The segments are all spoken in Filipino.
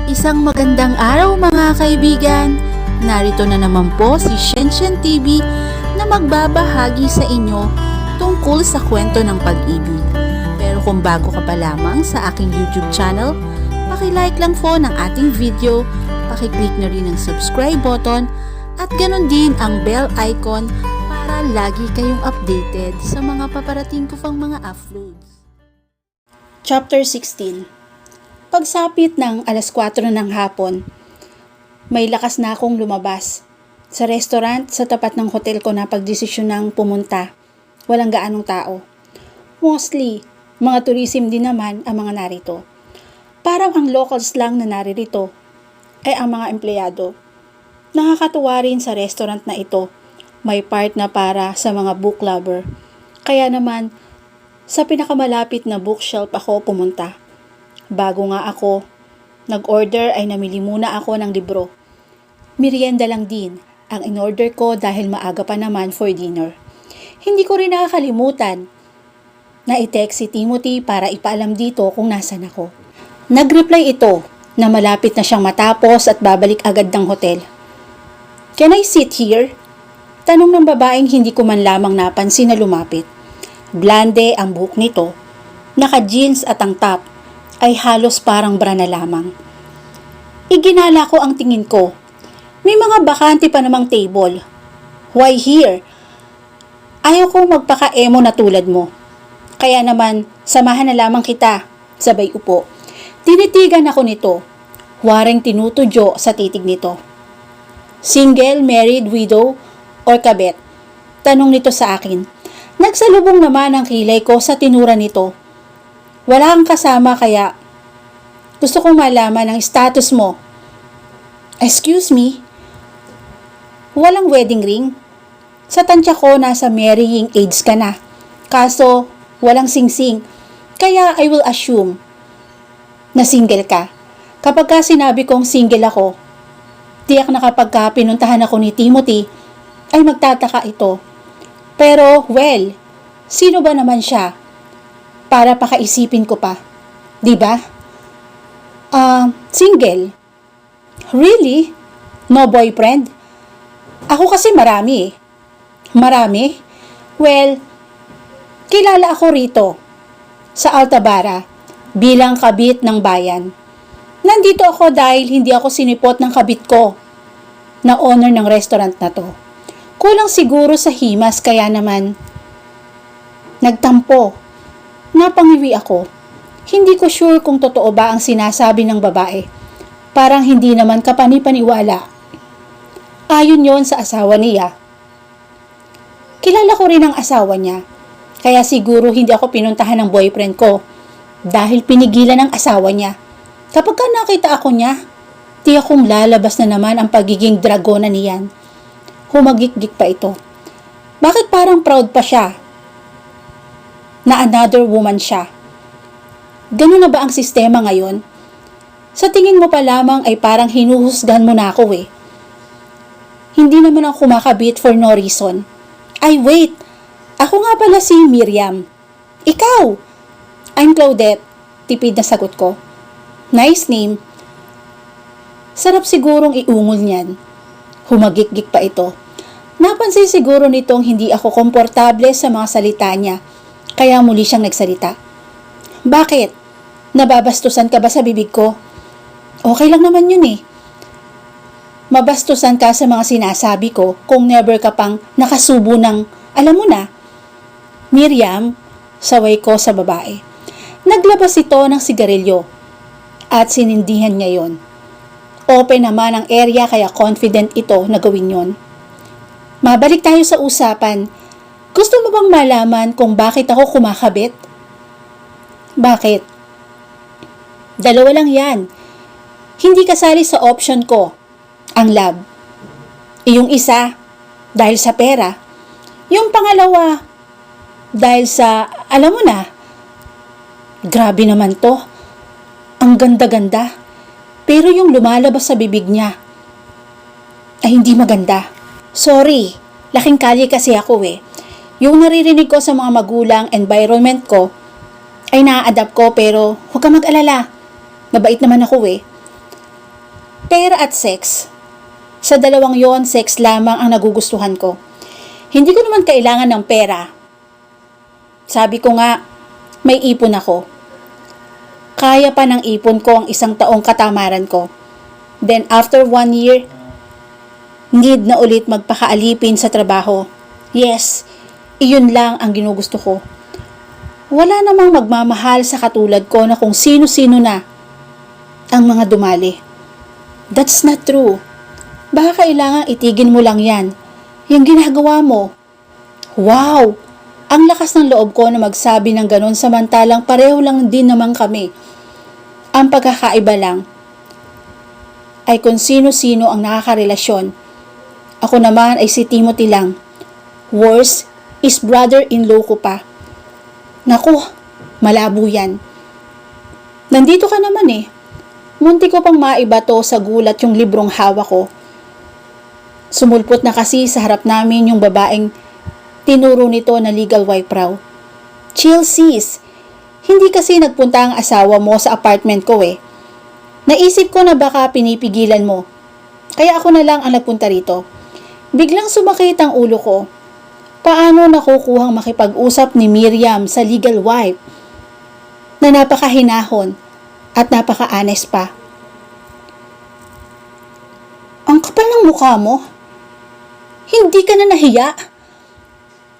Isang magandang araw mga kaibigan! Narito na naman po si Shenshen TV na magbabahagi sa inyo tungkol sa kwento ng pag-ibig. Pero kung bago ka pa lamang sa aking YouTube channel, paki-like lang po ng ating video, paki-click na rin ang subscribe button at ganon din ang bell icon para lagi kayong updated sa mga paparating ko pang mga uploads. Chapter 16. Pagsapit ng alas 4 ng hapon, may lakas na akong lumabas. Sa restaurant sa tapat ng hotel ko na pagdesisyon ng pumunta. Walang gaanong tao. Mostly, mga tourism din naman ang mga narito. Parang ang locals lang na naririto ay ang mga empleyado. Nakakatuwa rin sa restaurant na ito. May part na para sa mga book lover. Kaya naman, sa pinakamalapit na bookshelf ako pumunta. Bago nga ako nag-order ay namili muna ako ng libro. Merienda lang din ang in-order ko dahil maaga pa naman for dinner. Hindi ko rin nakakalimutan na i-text si Timothy para ipaalam dito kung nasan ako. Nag-reply ito na malapit na siyang matapos at babalik agad ng hotel. "Can I sit here?" Tanong ng babaeng hindi ko man lamang napansin na lumapit. Blonde ang buhok nito, naka-jeans at ang top ay halos parang bra na lamang. Iginala ko ang tingin ko. May mga bakante pa namang table. Why here? Ayaw ko magpaka-emo na tulad mo. Kaya naman, samahan na lamang kita. Sabay upo. Tinitigan ako nito. Waring tinutudyo sa titig nito. Single, married, widow, or kabet? Tanong nito sa akin. Nagsalubong naman ang kilay ko sa tinura nito. Wala kang kasama kaya gusto kong malaman ang status mo. Excuse me? Walang wedding ring? Sa tansya ko nasa marrying age ka na. Kaso walang singsing. Kaya I will assume na single ka. Kapag ka sinabi kong single ako, tiyak na kapag ka pinuntahan ako ni Timothy, ay magtataka ito. Pero well, sino ba naman siya? Para pakaisipin ko pa. Diba? Single. Really? No boyfriend? Ako kasi marami eh. Marami? Well, kilala ako rito sa Altabara bilang kabit ng bayan. Nandito ako dahil hindi ako sinipot ng kabit ko na owner ng restaurant na to. Kulang siguro sa himas kaya naman nagtampo. Napangiwi ako. Hindi ko sure kung totoo ba ang sinasabi ng babae. Parang hindi naman kapani-paniwala. Ayon yon sa asawa niya. Kilala ko rin ang asawa niya. Kaya siguro hindi ako pinuntahan ng boyfriend ko. Dahil pinigilan ng asawa niya. Kapag ka nakita ako niya, tiyak kong lalabas na naman ang pagiging dragona niyan. Humagik-gik pa ito. Bakit parang proud pa siya na another woman siya? Ganun na ba ang sistema ngayon? Sa tingin mo pa lamang ay parang hinuhusgan mo na ako eh. Hindi naman ako kumakabit for no reason. Ay wait, ako nga pala si Miriam. Ikaw? I'm Claudette, tipid na sagot ko. Nice name. Sarap sigurong iungol niyan. Humagik-gik pa ito. Napansin siguro nitong hindi ako komportable sa mga salita niya. Kaya muli siyang nagsalita. Bakit? Nababastusan ka ba sa bibig ko? Okay lang naman yun eh. Mabastusan ka sa mga sinasabi ko kung never ka pang nakasubo ng, alam mo na. Miriam, saway ko sa babae. Naglabas ito ng sigarilyo at sinindihan niya yon. Open naman ang area kaya confident ito na gawin yon. Mabalik tayo sa usapan. Gusto mo bang malaman kung bakit ako kumakabit? Bakit? Dalawa lang yan. Hindi kasali sa option ko ang love. Yung isa, dahil sa pera. Yung pangalawa, dahil sa, alam mo na, grabe naman to. Ang ganda-ganda. Pero yung lumalabas sa bibig niya, ay hindi maganda. Sorry, laking kalye kasi ako eh. Yung naririnig ko sa mga magulang, environment ko, ay na-adapt ko pero huwag ka mag-alala. Mabait naman ako eh. Pera at sex. Sa dalawang yon, sex lamang ang nagugustuhan ko. Hindi ko naman kailangan ng pera. Sabi ko nga, may ipon ako. Kaya pa ng ipon ko ang 1 taong katamaran ko. Then after 1 year, need na ulit magpakaalipin sa trabaho. Yes, iyon lang ang ginugusto ko. Wala namang magmamahal sa katulad ko na kung sino-sino na ang mga dumali. That's not true. Baka kailangan itigin mo lang yan. Yung ginagawa mo. Wow! Ang lakas ng loob ko na magsabi ng ganon samantalang pareho lang din naman kami. Ang pagkakaiba lang ay kung sino-sino ang nakakarelasyon. Ako naman ay si Timothy lang. Worse is brother-in-law ko pa. Naku, malabo yan. Nandito ka naman eh. Munti ko pang maibato sa gulat yung librong hawak ko. Sumulpot na kasi sa harap namin yung babaeng tinuro nito na legal wife raw. Chill sis, hindi kasi nagpunta ang asawa mo sa apartment ko eh. Naisip ko na baka pinipigilan mo. Kaya ako na lang ang nagpunta rito. Biglang sumakit ang ulo ko. Paano nakukuhang makipag-usap ni Miriam sa legal wife na napakahinahon at napaka-honest pa? Ang kapal ng mukha mo. Hindi ka na nahiya?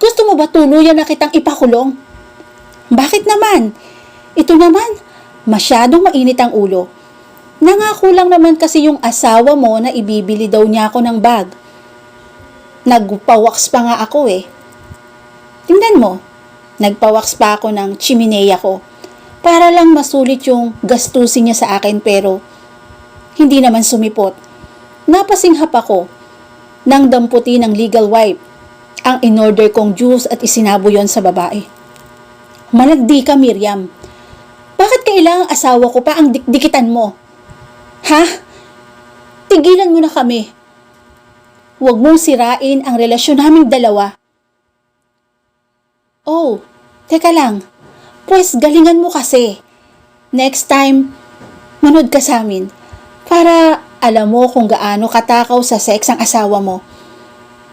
Gusto mo ba tuluyan na kitang ipakulong? Bakit naman? Ito naman, masyadong mainit ang ulo. Nangako lang naman kasi yung asawa mo na ibibili daw niya ako ng bag. Nagpawaks pa nga ako eh. Tingnan mo, nagpawaks pa ako ng chimenea ko para lang masulit yung gastusin niya sa akin pero hindi naman sumipot. Napasinghap ako nang damputi ng legal wife ang in-order kong juice at isinabo yon sa babae. Malagdi ka, Miriam. Bakit kailangang asawa ko pa ang dikdikitan mo? Ha? Tigilan mo na kami. Huwag mong sirain ang relasyon naming dalawa. Oh, teka lang. Pues galingan mo kasi. Next time, manood ka sa amin para alam mo kung gaano katakaw sa sex ang asawa mo.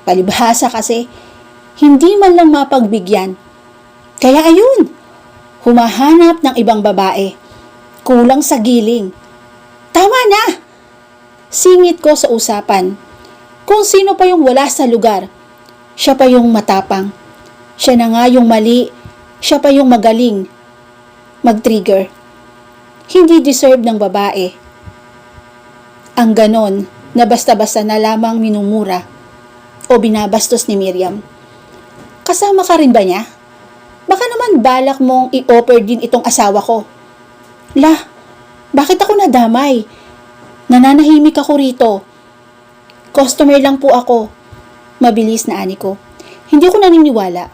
Palibhasa kasi, hindi man lang mapagbigyan. Kaya ayun, humahanap ng ibang babae. Kulang sa giling. Tama na! Singit ko sa usapan. Kung sino pa yung wala sa lugar, siya pa yung matapang. Siya na nga yung mali, siya pa yung magaling mag-trigger. Hindi deserve ng babae ang ganon na basta-basta na lamang minumura o binabastos ni Miriam. Kasama ka rin ba niya? Baka naman balak mong i-offer din itong asawa ko. Lah, bakit ako nadamay? Nananahimik ako rito. Customer lang po ako. Mabilis na ani ko. Hindi ko naniniwala.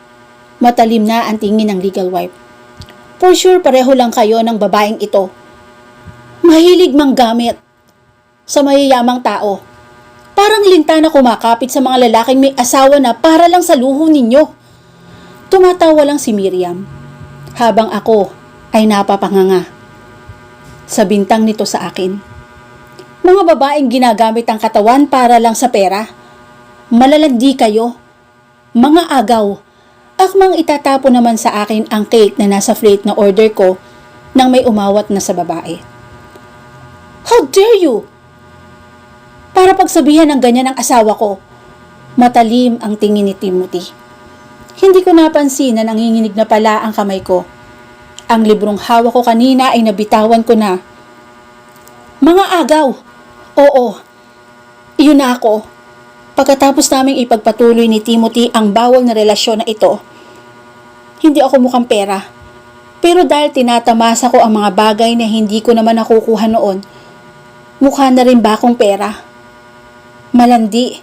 Matalim na ang tingin ng legal wife. For sure pareho lang kayo ng babaeng ito. Mahilig manggamit sa mayayamang tao. Parang linta na kumakapit sa mga lalaking may asawa na para lang sa luho ninyo. Tumatawa lang si Miriam habang ako ay napapanganga sa bintang nito sa akin. Mga babaeng ginagamit ang katawan para lang sa pera. Malalandi kayo. Mga agaw. Akmang itatapo naman sa akin ang cake na nasa plate na order ko nang may umawat na sa babae. How dare you! Para pagsabihan ng ganyan ang asawa ko. Matalim ang tingin ni Timothy. Hindi ko napansin na nanginginig na pala ang kamay ko. Ang librong hawak ko kanina ay nabitawan ko na. Mga agaw! Oo, iyon na ako. Pagkatapos naming ipagpatuloy ni Timothy ang bawal na relasyon na ito, hindi ako mukhang pera. Pero dahil tinatamasa ko ang mga bagay na hindi ko naman nakukuha noon, mukha na rin ba akong pera? Malandi.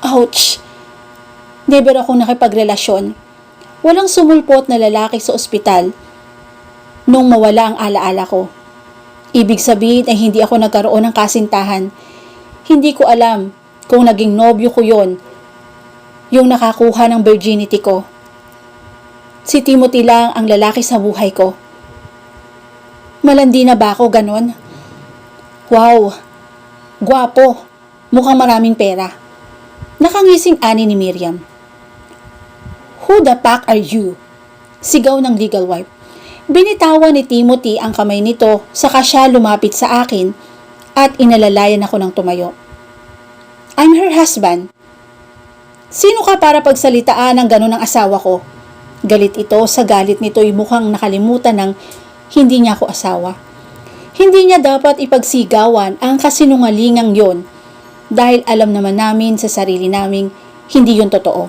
Ouch! Never ako nakipagrelasyon. Walang sumulpot na lalaki sa ospital nung mawala ang alaala ko. Ibig sabihin ay hindi ako nagkaroon ng kasintahan. Hindi ko alam kung naging nobyo ko yon, yung nakakuha ng virginity ko. Si Timothy lang ang lalaki sa buhay ko. Malandi na ba ako ganon? Wow! Gwapo, mukhang maraming pera. Nakangising ani ni Miriam. Who the fuck are you? Sigaw ng legal wife. Binitawan ni Timothy ang kamay nito saka siya lumapit sa akin at inalalayan ako ng tumayo. I'm her husband. Sino ka para pagsalitaan ng ganon ng asawa ko? Galit ito, sa galit nito'y mukhang nakalimutan ng hindi niya ako asawa. Hindi niya dapat ipagsigawan ang kasinungalingang yon dahil alam naman namin sa sarili naming hindi yun totoo.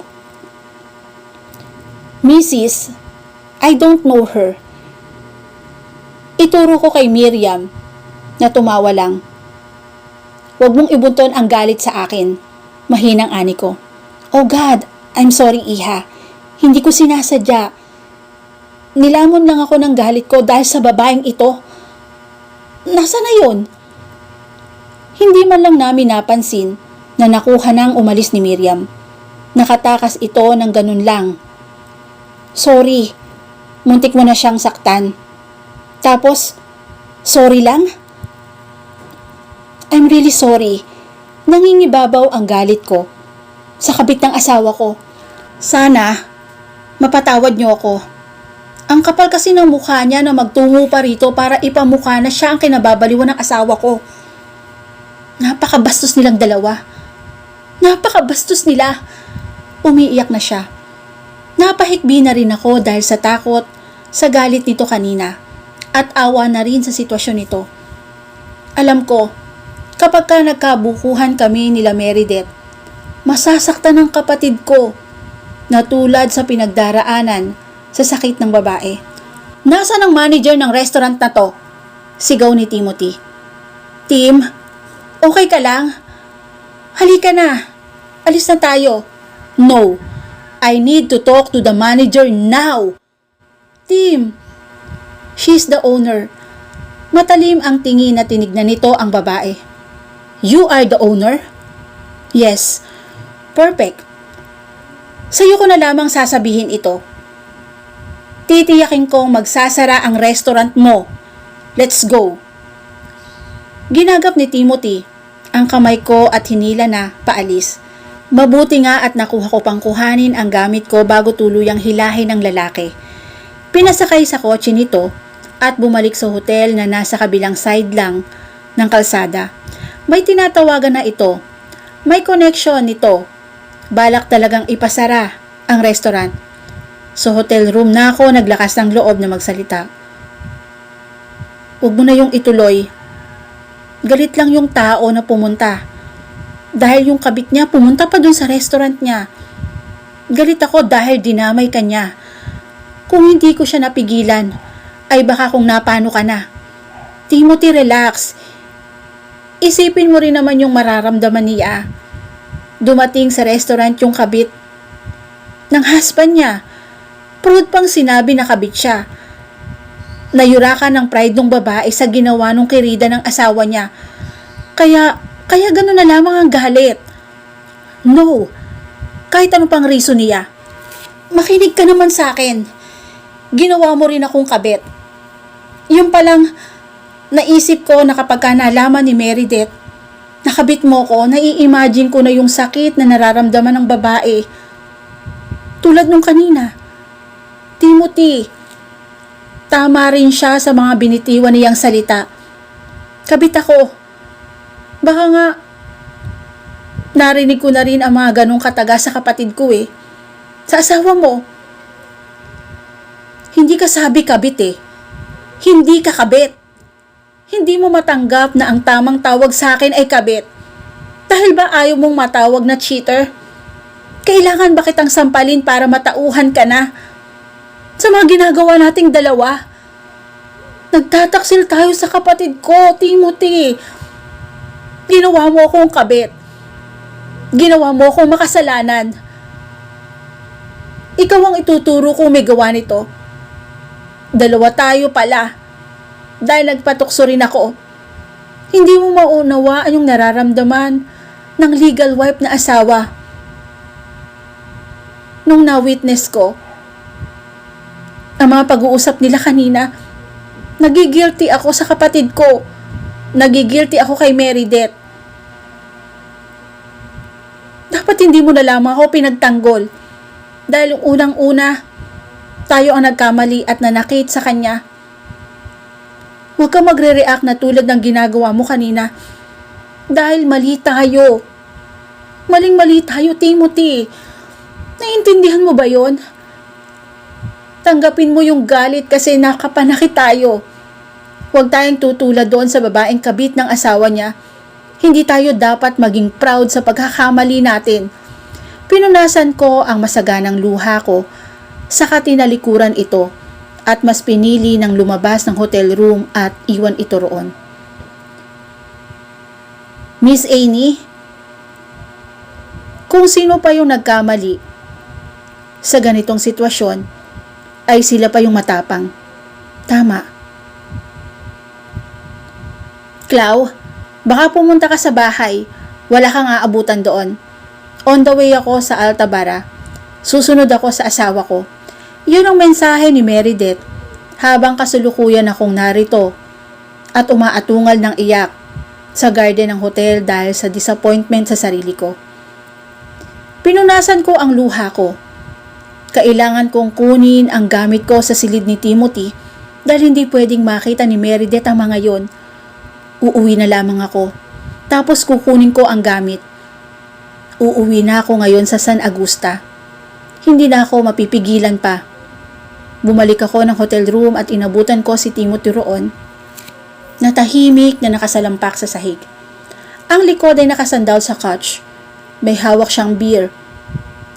Mrs., I don't know her. Ituro ko kay Miriam na tumawa lang. Huwag mong ibunton ang galit sa akin. Mahinang ani ko. Oh God, I'm sorry Iha. Hindi ko sinasadya. Nilamon lang ako ng galit ko dahil sa babaeng ito. Nasaan na yun? Hindi man lang namin napansin na nakuha nang umalis ni Miriam. Nakatakas ito ng ganun lang. Sorry, muntik mo na siyang saktan. Tapos, sorry lang? I'm really sorry. Nangingibabaw ang galit ko sa kabit ng asawa ko. Sana, mapatawad niyo ako. Ang kapal kasi ng mukha niya na magtungo pa rito para ipamukha na siya ang kinababaliwan ng asawa ko. Napakabastos nilang dalawa. Napakabastos nila. Umiiyak na siya. Napahikbi na rin ako dahil sa takot, sa galit nito kanina. At awa na rin sa sitwasyon nito. Alam ko, kapag ka nagkabukuhan kami nila Meredith, masasaktan ng kapatid ko na tulad sa pinagdaraanan sa sakit ng babae. Nasaan ang manager ng restaurant na to? Sigaw ni Timothy. Tim, okay ka lang? Halika na. Alis na tayo. No, I need to talk to the manager now. Tim, she's the owner. Matalim ang tingin na tinignan nito ang babae. You are the owner? Yes. Perfect. Sa'yo ko na lamang sasabihin ito. Titiyakin kong magsasara ang restaurant mo. Let's go. Ginagap ni Timothy ang kamay ko at hinila na paalis. Mabuti nga at nakuha ko pang kuhanin ang gamit ko bago tuluyang hilahin ng lalaki. Pinasakay sa kotse nito at bumalik sa hotel na nasa kabilang side lang ng kalsada. May tinatawagan na ito. May connection nito. Balak talagang ipasara ang restaurant. Sa hotel room na ako naglakas ng loob na magsalita. Huwag mo na yung ituloy. Galit lang yung tao na pumunta. Dahil yung kabit niya pumunta pa dun sa restaurant niya. Galit ako dahil dinamay ka niya. Kung hindi ko siya napigilan, ay baka kung napano ka na. Timothy, relax. Isipin mo rin naman yung mararamdaman niya. Dumating sa restaurant yung kabit ng husband niya. Proud pang sinabi na kabit siya. Nayurakan ng pride ng babae sa ginawa ng kirida ng asawa niya. Kaya gano'n na lamang ang galit. No, kahit ano pang reason niya. Makinig ka naman sa akin. Ginawa mo rin akong kabit. Yung palang naisip ko na kapag ka nalaman ni Meredith, nakabit mo ko, nai-imagine ko na yung sakit na nararamdaman ng babae. Tulad nung kanina. Timothy, tama rin siya sa mga binitiwan niyang salita. Kabit ako. Baka nga, narinig ko na rin ang mga ganong kataga sa kapatid ko eh. Sa asawa mo. Hindi ka sabi kabit eh. Hindi ka kabit. Hindi mo matanggap na ang tamang tawag sa akin ay kabit. Dahil ba ayaw mong matawag na cheater? Kailangan ba kitang sampalin para matauhan ka na? Sa mga ginagawa nating dalawa. Nagtataksil tayo sa kapatid ko, Timothy. Ginawa mo akong kabit. Ginawa mo akong makasalanan. Ikaw ang ituturo kung may gawa nito. Dalawa tayo pala. Dahil nagpatukso rin ako. Hindi mo maunawaan yung nararamdaman ng legal wife na asawa. Nung na-witness ko, ang mga pag-uusap nila kanina, nagigilty ako sa kapatid ko. Nagigilty ako kay Meredith. hindi mo na lamang ako pinagtanggol? Dahil unang-una, tayo ang nagkamali at nanakit sa kanya. Huwag kang magre-react na tulad ng ginagawa mo kanina. Dahil mali tayo. Maling-mali tayo, Timothy. Naiintindihan mo ba yon? Tanggapin mo yung galit kasi nakapanakit tayo. Huwag tayong tutulad doon sa babaeng kabit ng asawa niya. Hindi tayo dapat maging proud sa pagkakamali natin. Pinunasan ko ang masaganang luha ko, saka tinalikuran ito at mas pinili ng lumabas ng hotel room at iwan ito roon. Miss Annie, kung sino pa yung nagkamali sa ganitong sitwasyon, ay sila pa yung matapang. Tama. Clau, baka pumunta ka sa bahay. Wala kang aabutan doon. On the way ako sa Altabara. Susunod ako sa asawa ko. Yun ang mensahe ni Meredith habang kasulukuyan akong narito at umaatungal ng iyak sa garden ng hotel dahil sa disappointment sa sarili ko. Pinunasan ko ang luha ko. Kailangan kong kunin ang gamit ko sa silid ni Timothy dahil hindi pwedeng makita ni Meredith ang mga yon. Uuwi na lamang ako. Tapos kukunin ko ang gamit. Uuwi na ako ngayon sa San Agusta. Hindi na ako mapipigilan pa. Bumalik ako ng hotel room at inabutan ko si Timothy roon. Natahimik na nakasalampak sa sahig. Ang likod ay nakasandal sa couch. May hawak siyang beer.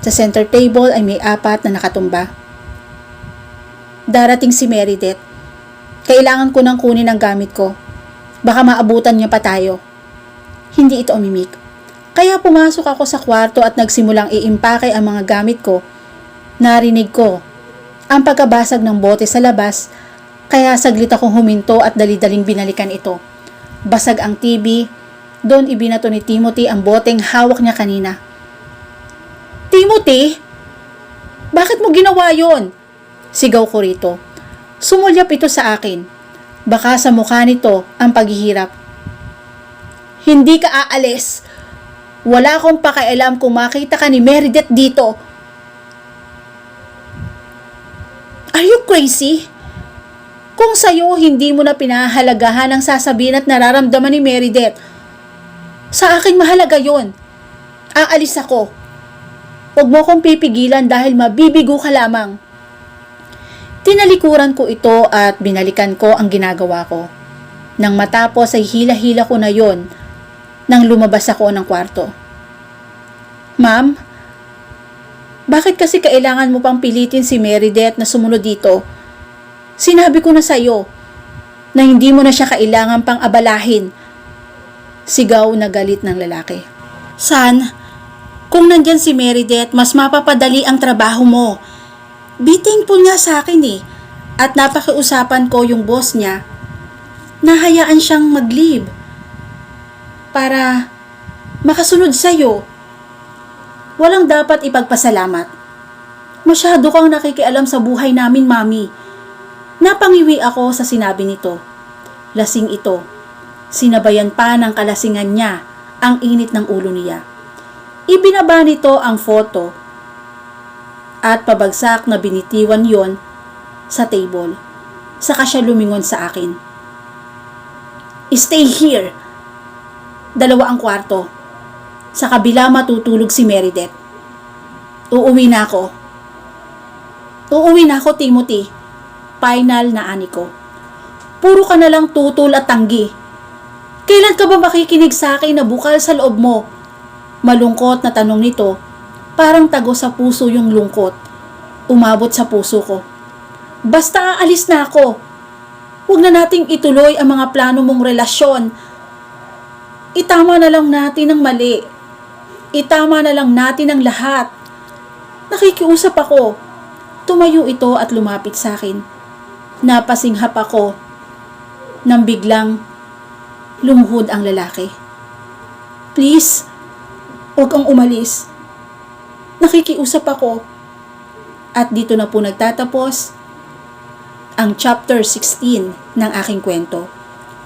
Sa center table ay may 4 na nakatumba. Darating si Meredith. Kailangan ko nang kunin ang gamit ko. Baka maabutan niya pa tayo. Hindi ito umimik. Kaya pumasok ako sa kwarto at nagsimulang iimpake ang mga gamit ko. Narinig ko ang pagkabasag ng bote sa labas, kaya saglit akong huminto at dali-daling binalikan ito. Basag ang TV. Doon ibinato ni Timothy ang boteng hawak niya kanina. Timothy? Bakit mo ginawa yon? Sigaw ko rito. Sumulyap ito sa akin. Baka sa mukha nito ang paghihirap. Hindi ka aalis. Wala akong pakialam kung makita ka ni Meredith dito. Are you crazy? Kung sa'yo hindi mo na pinahalagahan ang sasabihin at nararamdaman ni Meredith, sa akin mahalaga yon. Aalis ako. Huwag mo kong pipigilan dahil mabibigo ka lamang. Tinalikuran ko ito at binalikan ko ang ginagawa ko. Nang matapos ay hila-hila ko na yon nang lumabas ako ng kwarto. Ma'am, bakit kasi kailangan mo pang pilitin si Meredith na sumunod dito? Sinabi ko na sa iyo na hindi mo na siya kailangan pang abalahin. Sigaw na galit ng lalaki. San, kung nandyan si Meredith, mas mapapadali ang trabaho mo. Be-thankful nga sa akin eh. At napakiusapan ko yung boss niya. Nahayaan siyang mag-leave para makasunod sa'yo. Walang dapat ipagpasalamat. Masyado kang nakikialam sa buhay namin, Mami. Napangiwi ako sa sinabi nito. Lasing ito. Sinabayan pa ng kalasingan niya ang init ng ulo niya. Ibinaba nito ang photo at pabagsak na binitiwan yon sa table. Saka siya lumingon sa akin. Stay here. 2 ang kwarto. Sa kabila matutulog si Meredith. Uuwi na ako. Uuwi na ako, Timothy. Final na ani ko. Puro ka na lang tutol at tanggi. Kailan ka ba makikinig sa akin na bukal sa loob mo? Malungkot na tanong nito. Parang tago sa puso yung lungkot. Umabot sa puso ko. Basta aalis na ako. Huwag na nating ituloy ang mga plano mong relasyon. Itama na lang natin ang mali. Itama na lang natin ang lahat. Nakikiusap ako. Tumayo ito at lumapit sa akin. Napasinghap ako nang biglang lumuhod ang lalaki. Please, huwag kang umalis. Nakikiusap ako. At dito na po nagtatapos ang chapter 16 ng aking kwento.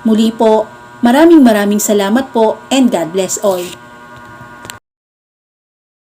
Muli po, maraming salamat po and God bless all.